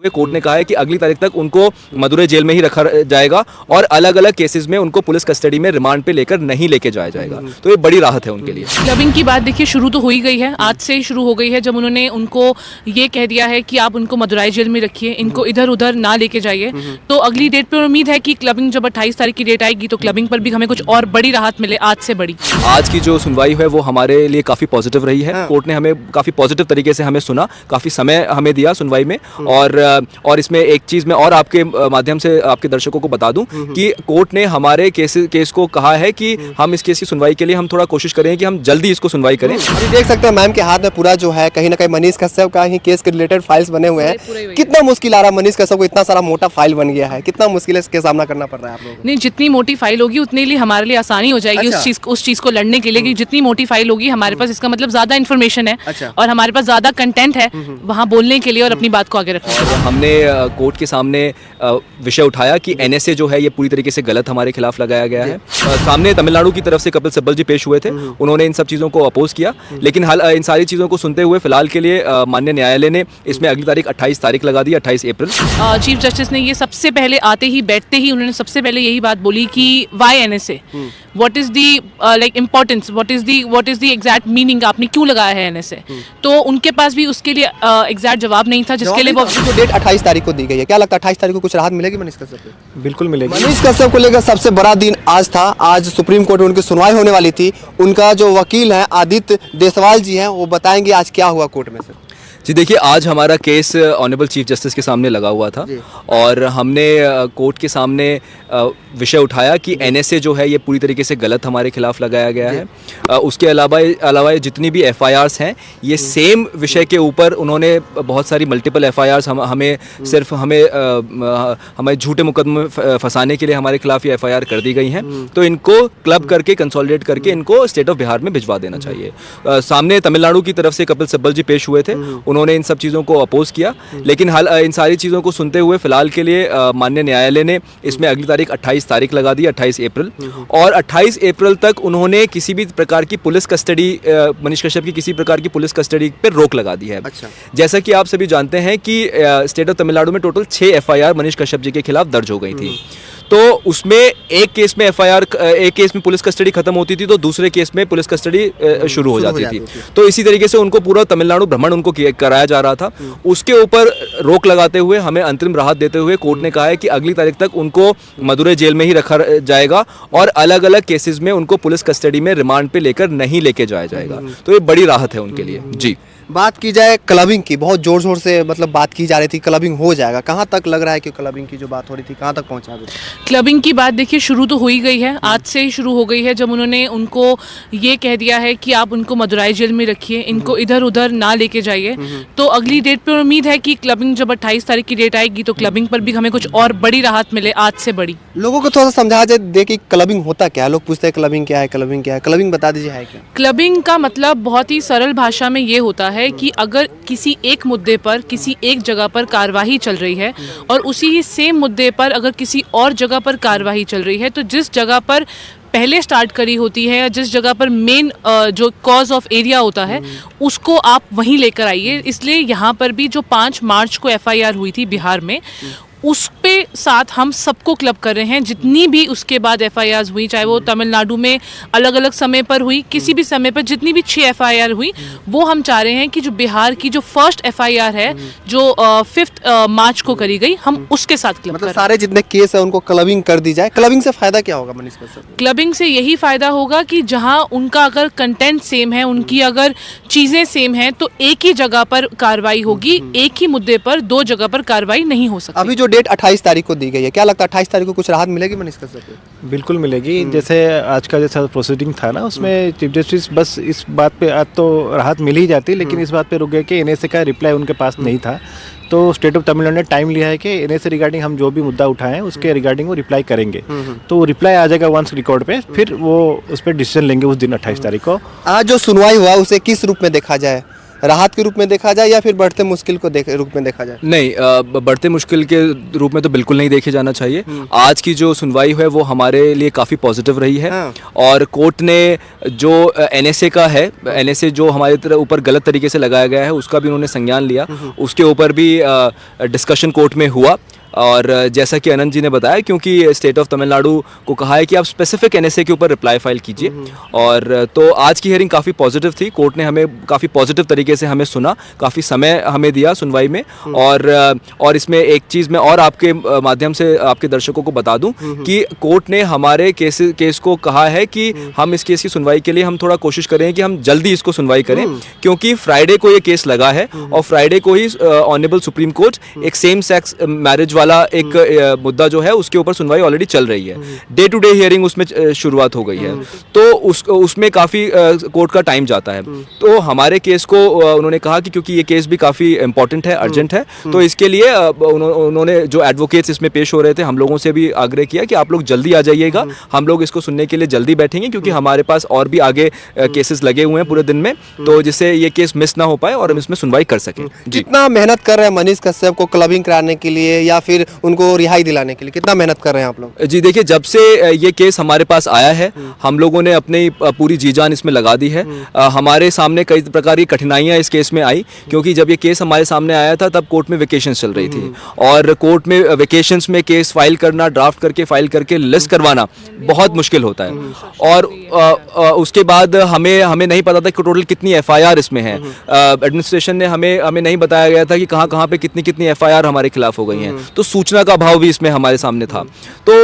Court ने कहा है कि अगली तारीख तक उनको मदुरै जेल में ही रखा जाएगा और अलग अलग केसेस में उनको पुलिस कस्टडी में रिमांड पे लेकर नहीं लेके जाया जाएगा। तो ये बड़ी राहत है उनके लिए। क्लबिंग की बात देखिए शुरू तो हो ही गई है, आज से ही शुरू हो गई है, जब उन्होंने उनको ये कह दिया है कि आप उनको मदुरै जेल में रखिए, इनको इधर उधर ना लेके जाइए। तो अगली डेट पर उम्मीद है कि क्लबिंग जब 28 तारीख की डेट आएगी तो क्लबिंग पर भी हमें कुछ और बड़ी राहत मिले, आज से बड़ी। आज की जो सुनवाई है वो हमारे लिए काफ़ी पॉजिटिव रही है। कोर्ट ने हमें काफ़ी पॉजिटिव तरीके से हमें सुना, काफ़ी समय हमें दिया सुनवाई में। और इसमें एक चीज़ मैं और आपके माध्यम से आपके दर्शकों को बता दूं कि कोर्ट ने हमारे केस को कहा है कि हम इस केस की सुनवाई के लिए हम थोड़ा कोशिश करें कि हम जल्दी इसको सुनवाई करें। अभी देख सकते हैं मैम के हाथ में पूरा जो है कहीं ना कहीं मनीष कश्यप का ही केस के रिलेटेड फाइल्स बने हुए हैं। कितना मुश्किल आ रहा है मनीष कश्यप को, इतना सारा मोटा फाइल बन गया है, कितना मुश्किल है इसके सामना करना पड़ रहा है आप लोगों को? नहीं, जितनी मोटी फाइल होगी उतने लिए हमारे लिए आसानी हो जाएगी। अच्छा। उस चीज को लड़ने के लिए कि जितनी मोटी फाइल होगी हमारे पास, इसका मतलब ज्यादा इन्फॉर्मेशन है। अच्छा। और हमारे पास ज्यादा कंटेंट है वहाँ बोलने के लिए और अपनी बात को आगे रखने के लिए। हमने कोर्ट के सामने विषय उठाया कि एनएसए जो है ये पूरी तरीके से गलत हमारे खिलाफ लगाया गया है। सामने तमिलनाडु की तरफ से कपिल सिब्बल जी पेश हुए थे, उन्होंने इन सब चीज़ों को अपोज किया। लेकिन इन सारी चीज़ों को सुनते हुए फिलहाल के लिए माननीय न्यायालय ने इसमें अगली तारीख 28 तारीख लगा दी, 28 अप्रैल। चीफ जस्टिस ने ये सबसे पहले आते ही बैठते ही उन्होंने सबसे पहले यही बात बोली कि why NSA, what is the like importance, what is the exact meaning, आपने क्यों लगाया है एनएसए। तो उनके पास भी उसके लिए एग्जैक्ट जवाब नहीं था, जिसके लिए वो डेट 28 तारीख को दी गई है। क्या लगता है 28 तारीख को कुछ राहत मिलेगी मनीष कश्यप को? बिल्कुल मिलेगी। मनीष कश्यप को लेकर सबसे बड़ा दिन आज था। आज सुप्रीम कोर्ट में उनकी सुनवाई होने वाली थी। उनका जो वकील है आदित्य देसवाल जी हैं, वो बताएंगे आज क्या हुआ कोर्ट में सर। जी देखिए, आज हमारा केस ऑनरेबल चीफ जस्टिस के सामने लगा हुआ था और हमने कोर्ट के सामने विषय उठाया कि एनएसए जो है ये पूरी तरीके से गलत हमारे खिलाफ लगाया गया है। उसके अलावा जितनी भी एफआईआरस हैं ये सेम विषय के ऊपर उन्होंने बहुत सारी मल्टीपल एफआईआरस हमें झूठे मुकदमे फंसाने के लिए हमारे खिलाफ ये एफआईआर कर दी गई हैं। तो इनको क्लब करके कंसोलिडेट करके इनको स्टेट ऑफ बिहार में भिजवा देना चाहिए। सामने तमिलनाडु की तरफ से कपिल सिब्बल जी पेश हुए थे, उन्होंने इन सब चीज़ों को अपोज किया। लेकिन इन सारी चीज़ों को सुनते हुए फिलहाल के लिए माननीय न्यायालय ने इसमें अगली तारीख 28 तारीख लगा दी, 28 अप्रैल। और 28 अप्रैल तक उन्होंने किसी भी प्रकार की पुलिस कस्टडी, मनीष कश्यप की किसी प्रकार की पुलिस कस्टडी पर रोक लगा दी है। अच्छा। जैसा कि आप सभी जानते हैं कि स्टेट ऑफ तमिलनाडु में टोटल 6 एफआईआर मनीष कश्यप जी के खिलाफ दर्ज हो गई थी। तो उसमें एक केस में पुलिस कस्टडी खत्म होती थी तो दूसरे केस में पुलिस कस्टडी शुरू हो जाती थी। तो इसी तरीके से उनको पूरा तमिलनाडु भ्रमण उनको कराया जा रहा था। उसके ऊपर रोक लगाते हुए हमें अंतरिम राहत देते हुए कोर्ट ने कहा है कि अगली तारीख तक उनको मदुरै जेल में ही रखा जाएगा और अलग अलग केसेस में उनको पुलिस कस्टडी में रिमांड पे लेकर नहीं लेके जाया जाएगा। तो ये बड़ी राहत है उनके लिए। जी, बात की जाए क्लबिंग की, बहुत जोर शोर से मतलब बात की जा रही थी क्लबिंग हो जाएगा, कहाँ तक लग रहा है कि क्लबिंग की जो बात हो रही थी कहाँ तक पहुँचा अभी? क्लबिंग की बात देखिए शुरू तो हो ही गई है, आज से ही शुरू हो गई है, जब उन्होंने उनको ये कह दिया है कि आप उनको मदुरै जेल में रखिए, इनको इधर उधर ना लेके जाइए। तो अगली डेट पर उम्मीद है कि क्लबिंग जब 28 तारीख की डेट आएगी तो क्लबिंग पर भी हमें कुछ और बड़ी राहत मिले, आज से बड़ी। लोगों को थोड़ा सा समझा दे कि क्लबिंग होता क्या है। लोग पूछते हैं क्लबिंग क्या है, क्लबिंग क्या है, क्लबिंग बता दीजिए है क्या? क्लबिंग का मतलब बहुत ही सरल भाषा में ये होता है कि अगर किसी एक मुद्दे पर किसी एक जगह पर कार्यवाही चल रही है और उसी ही सेम मुद्दे पर अगर किसी और जगह पर कार्यवाही चल रही है, तो जिस जगह पर पहले स्टार्ट करी होती है या जिस जगह पर मेन जो कॉज ऑफ एरिया होता है उसको आप वहीं लेकर आइए। इसलिए यहाँ पर भी जो 5 मार्च को एफआईआर हुई थी बिहार में, उस पे साथ हम सबको क्लब कर रहे हैं। जितनी भी उसके बाद एफआईआर हुई, चाहे वो तमिलनाडु में अलग अलग समय पर हुई, किसी भी समय पर जितनी भी 6 एफआईआर हुई, वो हम चाह रहे हैं कि जो बिहार की जो फर्स्ट एफआईआर है जो 5 मार्च को करी गई, हम उसके साथ क्लब मतलब सारे जितने केस है उनको क्लबिंग कर दी जाए। क्लबिंग से फायदा क्या होगा मनीष कश्यप? क्लबिंग से यही फायदा होगा कि जहां उनका अगर कंटेंट सेम है, उनकी अगर चीजें सेम हैं, तो एक ही जगह पर कार्रवाई होगी, एक ही मुद्दे पर 2 जगह पर कार्रवाई नहीं हो सकती। अभी जो डेट 28 तारीख को दी गई है, क्या लगता है 28 तारीख को कुछ राहत मिलेगी मनीष कश्यप को? बिल्कुल मिलेगी। जैसे आज का जैसा प्रोसीडिंग था ना, उसमें चीफ जस्टिस बस इस बात पे आज तो राहत मिल ही जाती, लेकिन इस बात पे रुक गए कि एनएसए का रिप्लाई उनके पास नहीं था। तो स्टेट ऑफ तमिलनाडु ने टाइम लिया है कि एनएसए रिगार्डिंग हम जो भी मुद्दा उठाएं उसके रिगार्डिंग वो रिप्लाई करेंगे। तो रिप्लाई आ जाएगा वंस रिकॉर्ड पे, फिर वो उस पर डिसीजन लेंगे उस दिन 28 तारीख को। आज जो सुनवाई हुआ उसे किस रूप में देखा जाए? राहत के रूप में देखा जाए या फिर बढ़ते मुश्किल को रूप में देखा जाए? नहीं, बढ़ते मुश्किल के रूप में तो बिल्कुल नहीं देखे जाना चाहिए। आज की जो सुनवाई है वो हमारे लिए काफ़ी पॉजिटिव रही है। और कोर्ट ने जो एनएसए का है, एनएसए जो हमारे ऊपर गलत तरीके से लगाया गया है उसका भी उन्होंने संज्ञान लिया। उसके ऊपर भी डिस्कशन कोर्ट में हुआ। और जैसा कि अनंत जी ने बताया, क्योंकि स्टेट ऑफ तमिलनाडु को कहा है कि आप स्पेसिफिक एनएसए के ऊपर रिप्लाई फाइल कीजिए। और तो आज की हियरिंग काफ़ी पॉजिटिव थी। कोर्ट ने हमें काफ़ी पॉजिटिव तरीके से हमें सुना, काफ़ी समय हमें दिया सुनवाई में। और इसमें एक चीज़ मैं और आपके माध्यम से आपके दर्शकों को बता दूं कि कोर्ट ने हमारे केस को कहा है कि हम इस केस की सुनवाई के लिए हम थोड़ा कोशिश करें कि हम जल्दी इसको सुनवाई करें, क्योंकि फ्राइडे को ये केस लगा है और फ्राइडे को ही ऑनरेबल सुप्रीम कोर्ट एक सेम सेक्स मैरिज वाला एक मुद्दा जो है उसके ऊपर सुनवाई ऑलरेडी चल रही है। डे टू डे हियरिंग उसमें शुरुआत हो गई है, तो उसमें काफ़ी कोर्ट का टाइम जाता है। तो हमारे केस को उन्होंने कहा कि क्योंकि ये केस भी काफ़ी इंपॉर्टेंट है, अर्जेंट है, तो इसके लिए उन्होंने जो एडवोकेट्स इसमें पेश हो रहे थे हम लोगों से भी आग्रह किया कि आप लोग जल्दी आ जाइएगा, हम लोग इसको सुनने के लिए जल्दी बैठेंगे, क्योंकि हमारे पास और भी आगे केसेस लगे हुए हैं पूरे दिन में, तो जिससे ये केस मिस ना हो पाए और हम इसमें सुनवाई कर सकें। कितना मेहनत कर रहे हैं मनीष कश्यप को क्लबिंग कराने के लिए या फिर उनको रिहाई दिलाने के लिए, कितना मेहनत कर रहे हैं आप लोग? जी देखिए, जब से ये केस हमारे पास आया है हम लोगों ने अपनी पूरी जी जान इसमें लगा दी है। हमारे सामने कई प्रकार की कठिनाइयां इस केस में आई, क्योंकि जब ये केस हमारे सामने आया था तब कोर्ट में वेकेशंस चल रही थी, और कोर्ट में वेकेशंस में केस फाइल करना, ड्राफ्ट करके फाइल करके लिस्ट करवाना बहुत मुश्किल होता है। और उसके बाद हमें नहीं पता था कि टोटल कितनी एफआईआर इसमें है। एडमिनिस्ट्रेशन ने हमें नहीं बताया गया था कि कहाँ पे कितनी एफआईआर हमारे खिलाफ हो गई हैं, तो सूचना का अभाव भी इसमें हमारे सामने था। तो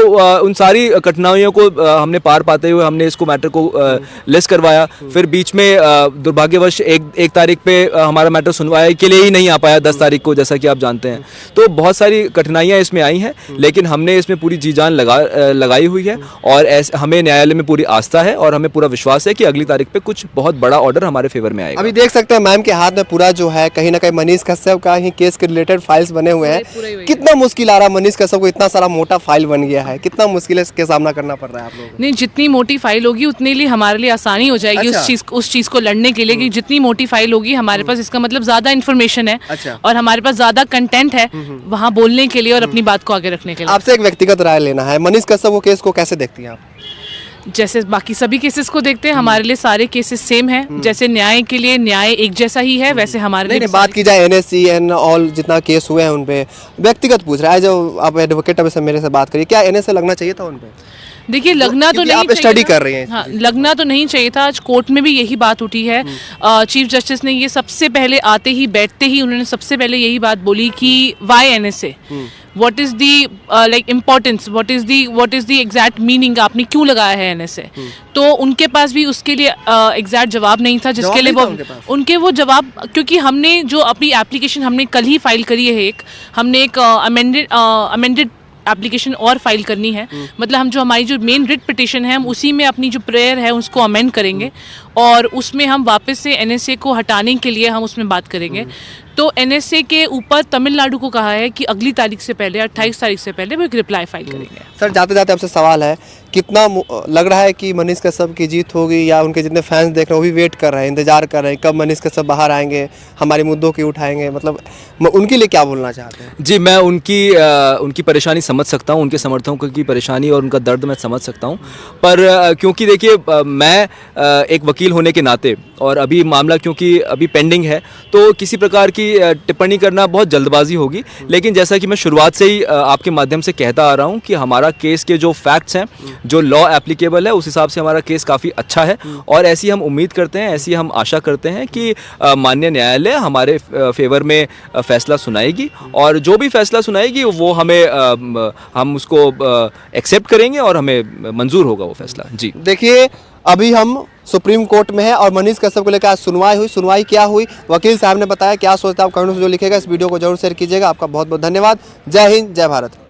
उन सारी कठिनाइयों को हमने पार पाते हुए हमने इसको मैटर को लिस्ट करवाया। फिर बीच में दुर्भाग्यवश एक तारीख पे हमारा मैटर सुनवाई के लिए ही नहीं आ पाया, 10 तारीख को, जैसा कि आप जानते हैं। तो बहुत सारी कठिनाइयां इसमें आई हैं, लेकिन हमने इसमें पूरी जी जान लगाई हुई है, और हमें न्यायालय में पूरी आस्था है और हमें पूरा विश्वास है कि अगली तारीख पे कुछ बहुत बड़ा ऑर्डर हमारे फेवर में आएगा। अभी देख सकते हैं मैम के हाथ में पूरा जो है कहीं ना कहीं मनीष कश्यप का ही केस के रिलेटेड फाइल्स बने हुए हैं। कितना मुश्किल आ रहा है मनीष कश्यप को, इतना सारा मोटा फाइल बन गया है, कितना मुश्किल है इसके सामना करना पड़ रहा है आप लोगों को? नहीं, जितनी मोटी फाइल होगी उतने लिए हमारे लिए आसानी हो जाएगी। अच्छा। उस चीज को लड़ने के लिए कि जितनी मोटी फाइल होगी हमारे पास, इसका मतलब ज्यादा इन्फॉर्मेशन है। अच्छा। और हमारे पास ज्यादा कंटेंट है वहाँ बोलने के लिए और अपनी बात को आगे रखने के लिए। आपसे एक व्यक्तिगत राय लेना है, मनीष कश्यप को केस को कैसे देखती हैं आप? जैसे बाकी सभी केसेस को देखते हैं, हमारे लिए सारे केसेस सेम हैं। जैसे न्याय के लिए न्याय एक जैसा ही है, वैसे हमारे लिए नहीं, बात की जाए एनएससी एंड ऑल जितना केस हुए हैं उन पे, व्यक्तिगत पूछ रहा है, जो आप एडवोकेट से मेरे से बात करिए, क्या एनएसए लगना चाहिए था उन पे? देखिए, लगना तो नहीं आप स्टडी कर रही हैं। हाँ, लगना तो नहीं चाहिए था। आज कोर्ट में भी यही बात उठी है। चीफ जस्टिस ने ये सबसे पहले आते ही बैठते ही उन्होंने सबसे पहले यही बात बोली कि why NSA, what is the like importance, what is the exact meaning, आपने क्यों लगाया है एनएसए। तो उनके पास भी उसके लिए एग्जैक्ट जवाब नहीं था, जिसके लिए उनके वो जवाब, क्योंकि हमने जो अपनी एप्लीकेशन हमने कल ही फाइल करी है, हमने एक अमेंडेड एप्लीकेशन और फाइल करनी है। मतलब हम जो हमारी जो मेन रिट पिटिशन है, हम उसी में अपनी जो प्रेयर है उसको अमेंड करेंगे, और उसमें हम वापस से एनएसए को हटाने के लिए हम उसमें बात करेंगे। तो एनएसए के ऊपर तमिलनाडु को कहा है कि अगली तारीख से पहले, 28 तारीख से पहले वो एक रिप्लाई फाइल करेंगे। सर, जाते जाते आपसे सवाल है, कितना लग रहा है कि मनीष कश्यप की जीत होगी, या उनके जितने फैंस देख रहे हैं वो भी वेट कर रहे हैं, इंतजार कर रहे हैं कब मनीष कश्यप बाहर आएंगे, हमारे मुद्दों की उठाएंगे, मतलब उनके लिए क्या बोलना चाहते हैं? जी, मैं उनकी परेशानी समझ सकता हूँ, उनके समर्थकों की परेशानी और उनका दर्द मैं समझ सकता हूँ। पर क्योंकि देखिए, मैं एक वकील होने के नाते, और अभी मामला क्योंकि अभी पेंडिंग है, तो किसी प्रकार की टिप्पणी करना बहुत जल्दबाजी होगी। लेकिन जैसा कि मैं शुरुआत से ही आपके माध्यम से कहता आ रहा हूँ कि हमारा केस के जो फैक्ट्स हैं, जो लॉ एप्लीकेबल है, उस हिसाब से हमारा केस काफ़ी अच्छा है, और ऐसी हम उम्मीद करते हैं, ऐसी हम आशा करते हैं कि माननीय न्यायालय हमारे फेवर में फैसला सुनाएगी, और जो भी फैसला सुनाएगी वो हम उसको एक्सेप्ट करेंगे और हमें मंजूर होगा वो फैसला। जी देखिए, अभी हम सुप्रीम कोर्ट में है और मनीष कश्यप को लेकर आज सुनवाई क्या हुई, वकील साहब ने बताया। क्या सोचता है आप कमेंट में जो लिखेगा, इस वीडियो को जरूर शेयर कीजिएगा। आपका बहुत बहुत धन्यवाद। जय हिंद, जय भारत।